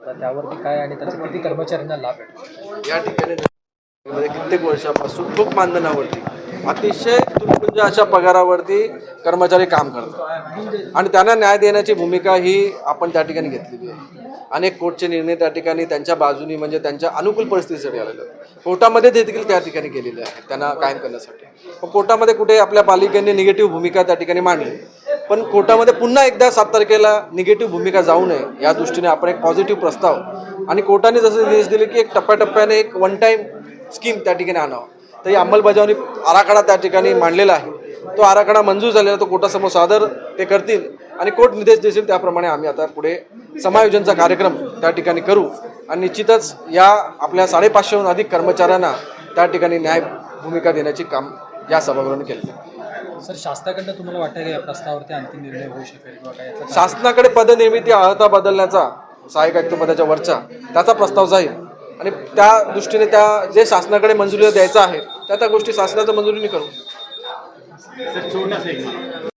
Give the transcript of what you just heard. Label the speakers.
Speaker 1: होता त्यावरती काय आणि त्याचा किती कर्मचाऱ्यांना लाभ भेटतो?
Speaker 2: या ठिकाणी कित्येक वर्षापासून खूप मानधनावरती अतिशय तुटपुंज अशा पगारावरती कर्मचारी काम करतात आणि त्यांना न्याय देण्याची भूमिका ही आपण त्या ठिकाणी घेतलेली आहे. अनेक कोर्टचे निर्णय त्या ठिकाणी त्यांच्या बाजूनी म्हणजे त्यांच्या अनुकूल परिस्थितीसाठी आलेले आहेत. कोर्टामध्ये देखील त्या ठिकाणी केलेले आहेत त्यांना कायम करण्यासाठी. पण कोर्टामध्ये कुठे आपल्या पालिकेने निगेटिव्ह भूमिका त्या ठिकाणी मांडली, पण कोर्टामध्ये पुन्हा एकदा 7 तारखेला निगेटिव्ह भूमिका जाऊ नये या दृष्टीने आपण एक पॉझिटिव्ह प्रस्ताव आणि कोर्टाने जसे निर्देश दिले की एक टप्प्याटप्प्याने एक वन टाईम स्कीम त्या ठिकाणी आणावं, तर ही अंमलबजावणी आराखडा त्या ठिकाणी मांडलेला आहे. तो आराखडा मंजूर झालेला तो कोर्टासमोर सादर ते करतील आणि कोर्ट निर्देश देतील त्याप्रमाणे आम्ही आता पुढे समायोजनचा कार्यक्रम त्या ठिकाणी करू आणि निश्चितच या आपल्या 550हून अधिक कर्मचाऱ्यांना त्या ठिकाणी न्याय भूमिका देण्याचे काम या सभागृहाने केले.
Speaker 1: सर, शासनाकडनं तुम्हाला वाटतं की या प्रस्तावावरती अंतिम निर्णय होऊ शकेल किंवा काय याचा?
Speaker 2: शासनाकडे पदनिर्मिती अर्हता बदलण्याचा सहाय्यक आयुक्त पदाच्या वरचा त्याचा प्रस्ताव जाईल आणि त्या दृष्टीने त्या जे शासनाकडे मंजुरी द्यायचं आहे त्या गोष्टी शासनाच्या मंजुरीने करू.